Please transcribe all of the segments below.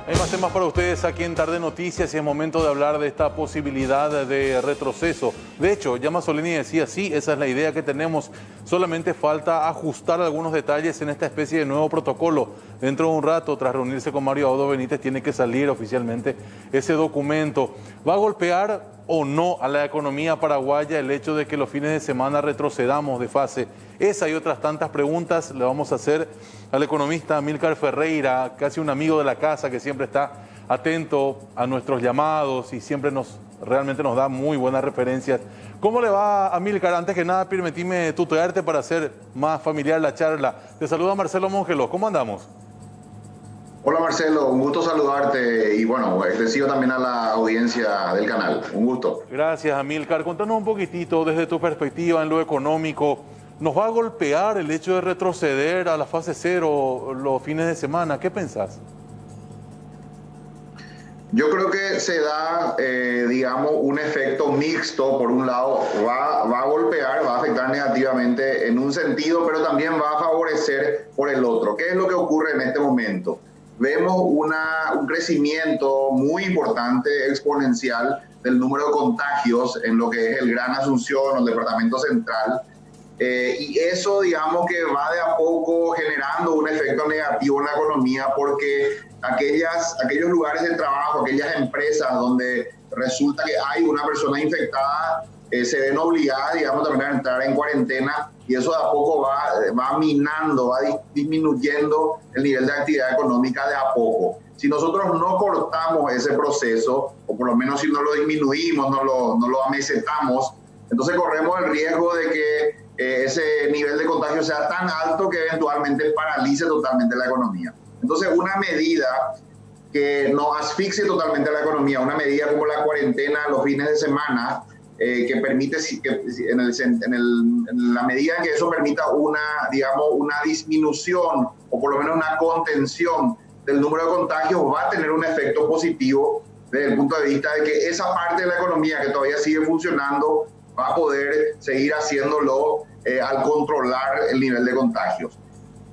Hay más temas para ustedes aquí en Tarde Noticias y es momento de hablar de esta posibilidad de retroceso. De hecho, ya Masolini decía, sí, esa es la idea que tenemos. Solamente falta ajustar algunos detalles en esta especie de nuevo protocolo. Dentro de un rato, tras reunirse con Mario Abdo Benítez, tiene que salir oficialmente ese documento. ¿Va a golpear o no a la economía paraguaya el hecho de que los fines de semana retrocedamos de fase? Esa y otras tantas preguntas le vamos a hacer al economista Amílcar Ferreira, casi un amigo de la casa que siempre está atento a nuestros llamados y siempre realmente nos da muy buenas referencias. ¿Cómo le va, Amílcar? Antes que nada, permitime tutearte para hacer más familiar la charla. Te saluda Marcelo Mongeló. ¿Cómo andamos? Hola Marcelo, un gusto saludarte y bueno, agradecido también a la audiencia del canal. Un gusto. Gracias, Amílcar. Contanos un poquitito desde tu perspectiva en lo económico. ¿Nos va a golpear el hecho de retroceder a la fase cero los fines de semana? ¿Qué pensás? Yo creo que se da, digamos, un efecto mixto. Por un lado, va a golpear, va a afectar negativamente en un sentido, pero también va a favorecer por el otro. ¿Qué es lo que ocurre en este momento? Vemos un crecimiento muy importante, exponencial, del número de contagios en lo que es el Gran Asunción, el Departamento Central. Y eso, digamos, que va de a poco generando un efecto negativo en la economía porque aquellos lugares de trabajo, aquellas empresas donde resulta que hay una persona infectada, se ven obligadas, digamos, también a entrar en cuarentena y eso de a poco va minando, va disminuyendo el nivel de actividad económica de a poco. Si nosotros no cortamos ese proceso, o por lo menos si no lo disminuimos, no lo amesetamos, entonces corremos el riesgo de que ese nivel de contagio sea tan alto que eventualmente paralice totalmente la economía. Entonces, una medida que no asfixie totalmente la economía, una medida como la cuarentena los fines de semana, que permite, en la medida en que eso permita una disminución o por lo menos una contención del número de contagios, va a tener un efecto positivo desde el punto de vista de que esa parte de la economía que todavía sigue funcionando va a poder seguir haciéndolo al controlar el nivel de contagios.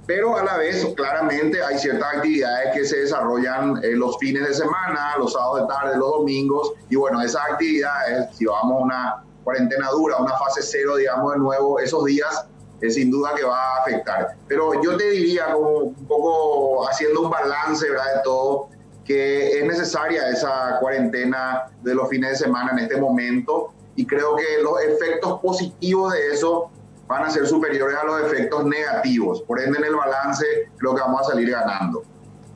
Pero a la vez, claramente, hay ciertas actividades que se desarrollan los fines de semana, los sábados de tarde, los domingos, y bueno, esas actividades, si vamos a una cuarentena dura, una fase cero, digamos, de nuevo, esos días, sin duda que va a afectar. Pero yo te diría, como un poco haciendo un balance, ¿verdad?, de todo, que es necesaria esa cuarentena de los fines de semana en este momento, y creo que los efectos positivos de eso van a ser superiores a los efectos negativos. Por ende, en el balance, creo que vamos a salir ganando.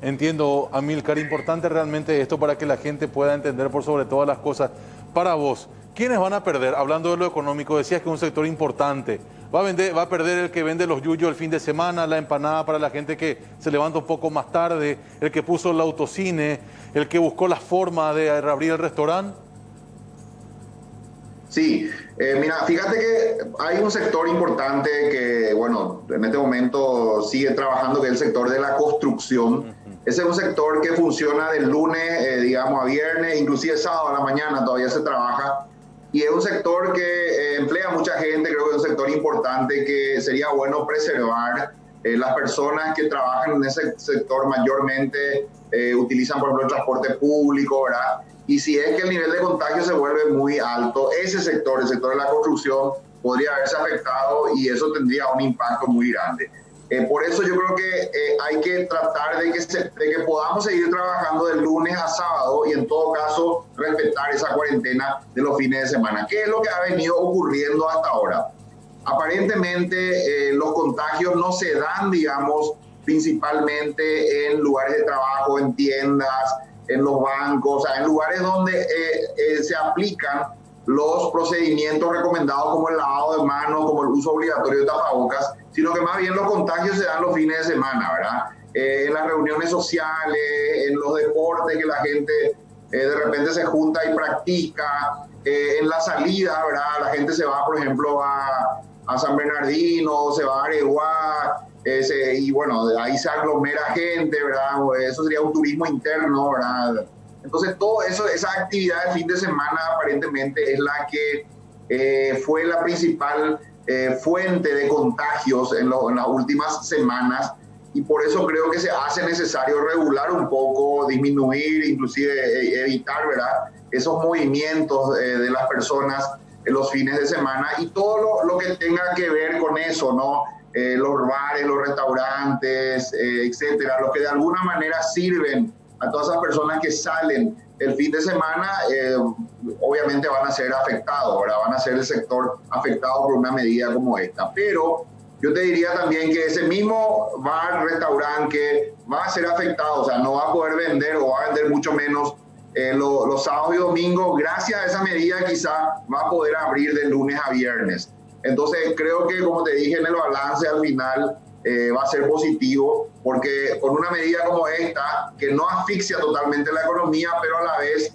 Entiendo, Amílcar, importante realmente esto para que la gente pueda entender por sobre todas las cosas. Para vos, ¿quiénes van a perder? Hablando de lo económico, decías que es un sector importante. Va a perder el que vende los yuyos el fin de semana, la empanada para la gente que se levanta un poco más tarde, el que puso el autocine, el que buscó la forma de reabrir el restaurante. Sí, mira, fíjate que hay un sector importante que, bueno, en este momento sigue trabajando, que es el sector de la construcción. Ese es un sector que funciona del lunes, digamos, a viernes, inclusive sábado a la mañana todavía se trabaja. Y es un sector que emplea mucha gente, creo que es un sector importante que sería bueno preservar. Las personas que trabajan en ese sector mayormente utilizan, por ejemplo, el transporte público, ¿verdad? Y si es que el nivel de contagio se vuelve muy alto, ese sector, el sector de la construcción, podría haberse afectado y eso tendría un impacto muy grande. Por eso yo creo que hay que tratar de que podamos seguir trabajando de lunes a sábado y en todo caso respetar esa cuarentena de los fines de semana. ¿Qué es lo que ha venido ocurriendo hasta ahora? Aparentemente los contagios no se dan, digamos, principalmente en lugares de trabajo, en tiendas, en los bancos, o sea, en lugares donde se aplican los procedimientos recomendados como el lavado de manos, como el uso obligatorio de tapabocas, sino que más bien los contagios se dan los fines de semana, ¿verdad? En las reuniones sociales, en los deportes que la gente de repente se junta y practica, en la salida, ¿verdad? La gente se va, por ejemplo, a San Bernardino, se va a Areguá, y bueno, de ahí se aglomera gente, ¿verdad? Eso sería un turismo interno, ¿verdad? Entonces, todo eso, esa actividad de fin de semana aparentemente es la que fue la principal fuente de contagios en las últimas semanas y por eso creo que se hace necesario regular un poco, disminuir, inclusive evitar, ¿verdad?, esos movimientos de las personas en los fines de semana y todo lo que tenga que ver con eso, ¿no? Los bares, los restaurantes, etcétera, los que de alguna manera sirven a todas esas personas que salen el fin de semana, obviamente van a ser afectados, ¿verdad? Van a ser el sector afectado por una medida como esta. Pero yo te diría también que ese mismo bar, restaurante que va a ser afectado, o sea, no va a poder vender o va a vender mucho menos los sábados y domingos, gracias a esa medida quizá va a poder abrir de lunes a viernes. Entonces creo que, como te dije en el balance, al final va a ser positivo, porque con una medida como esta, que no asfixia totalmente la economía, pero a la vez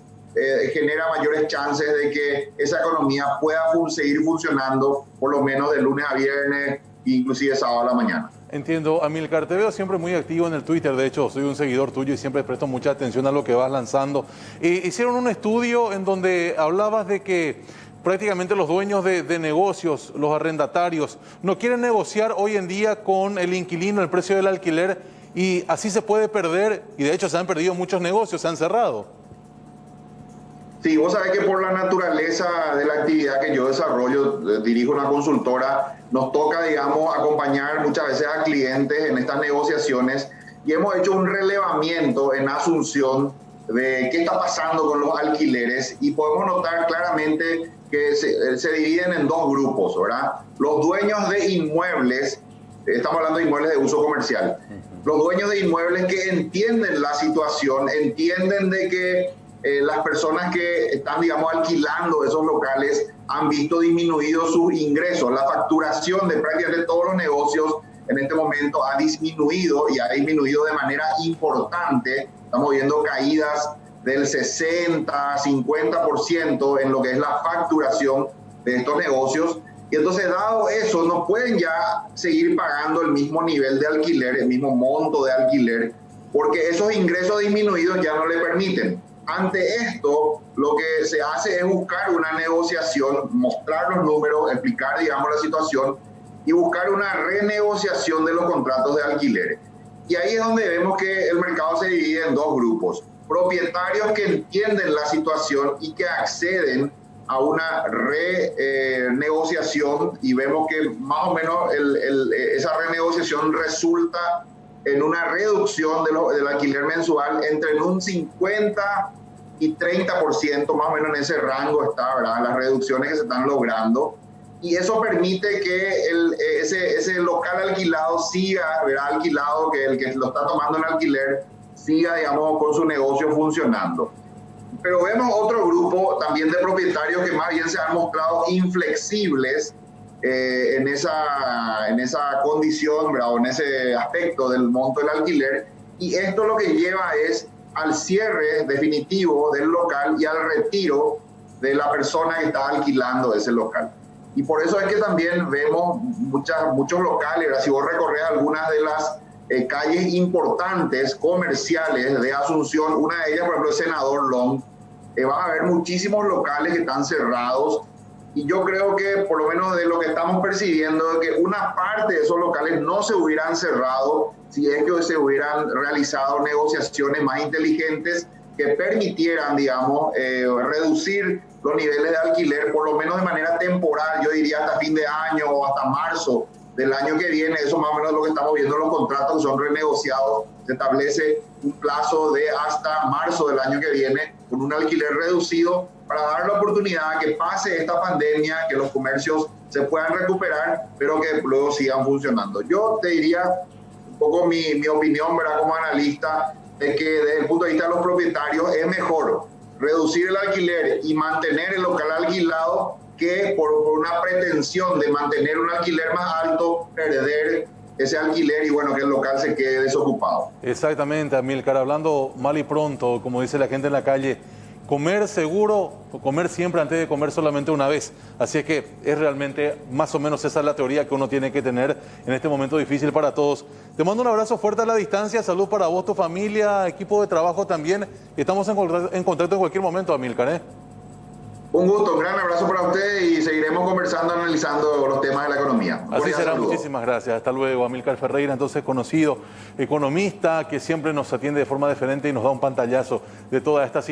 genera mayores chances de que esa economía pueda seguir funcionando por lo menos de lunes a viernes, inclusive sábado a la mañana. Entiendo, Amílcar, te veo siempre muy activo en el Twitter. De hecho, soy un seguidor tuyo y siempre presto mucha atención a lo que vas lanzando. Hicieron un estudio en donde hablabas de que prácticamente los dueños de negocios, los arrendatarios, no quieren negociar hoy en día con el inquilino el precio del alquiler, y así se puede perder, y de hecho se han perdido muchos negocios, se han cerrado. Sí, vos sabés que por la naturaleza de la actividad que yo desarrollo, dirijo una consultora, nos toca, digamos, acompañar muchas veces a clientes en estas negociaciones, y hemos hecho un relevamiento en Asunción de qué está pasando con los alquileres, y podemos notar claramente que se dividen en dos grupos, ¿verdad? Los dueños de inmuebles, estamos hablando de inmuebles de uso comercial, los dueños de inmuebles que entienden la situación, entienden de que las personas que están, digamos, alquilando esos locales han visto disminuidos sus ingresos. La facturación de prácticamente todos los negocios en este momento ha disminuido, y ha disminuido de manera importante. Estamos viendo caídas del 60, 50% en lo que es la facturación de estos negocios. Y entonces, dado eso, no pueden ya seguir pagando el mismo nivel de alquiler, el mismo monto de alquiler, porque esos ingresos disminuidos ya no le permiten. Ante esto, lo que se hace es buscar una negociación, mostrar los números, explicar, digamos, la situación y buscar una renegociación de los contratos de alquileres. Y ahí es donde vemos que el mercado se divide en dos grupos. Propietarios que entienden la situación y que acceden a una renegociación, y vemos que más o menos esa renegociación resulta en una reducción del alquiler mensual entre un 50 y 30%, más o menos en ese rango está, ¿verdad?, las reducciones que se están logrando. Y eso permite que ese local alquilado siga, ¿verdad?, alquilado, que el que lo está tomando en alquiler siga, digamos, con su negocio funcionando. Pero vemos otro grupo también de propietarios que más bien se han mostrado inflexibles en esa condición, ¿verdad?, o en ese aspecto del monto del alquiler, y esto lo que lleva es al cierre definitivo del local y al retiro de la persona que está alquilando ese local. Y por eso es que también vemos muchos locales, ¿verdad? Si vos recorres algunas de las calles importantes comerciales de Asunción, una de ellas, por ejemplo, el Senador Long, vas a ver muchísimos locales que están cerrados. Y yo creo que, por lo menos de lo que estamos percibiendo, es que una parte de esos locales no se hubieran cerrado si es que se hubieran realizado negociaciones más inteligentes que permitieran, digamos, reducir los niveles de alquiler, por lo menos de manera temporal, yo diría hasta fin de año o hasta marzo del año que viene. Eso más o menos es lo que estamos viendo en los contratos que son renegociados. Se establece un plazo de hasta marzo del año que viene con un alquiler reducido, para dar la oportunidad que pase esta pandemia, que los comercios se puedan recuperar, pero que luego sigan funcionando. Yo te diría un poco mi opinión, ¿verdad?, como analista, es que desde el punto de vista de los propietarios es mejor reducir el alquiler y mantener el local alquilado que por una pretensión de mantener un alquiler más alto, perder ese alquiler y, bueno, que el local se quede desocupado. Exactamente, Amílcar, hablando mal y pronto, como dice la gente en la calle, comer seguro, comer siempre antes de comer solamente una vez. Así es que es realmente más o menos esa es la teoría que uno tiene que tener en este momento difícil para todos. Te mando un abrazo fuerte a la distancia, salud para vos, tu familia, equipo de trabajo también. Estamos en contacto en cualquier momento, Amílcar, ¿eh? Un gusto, un gran abrazo para usted y seguiremos conversando, analizando los temas de la economía. Así será, muchísimas gracias. Hasta luego. Amílcar Ferreira, entonces conocido economista que siempre nos atiende de forma diferente y nos da un pantallazo de toda esta situación.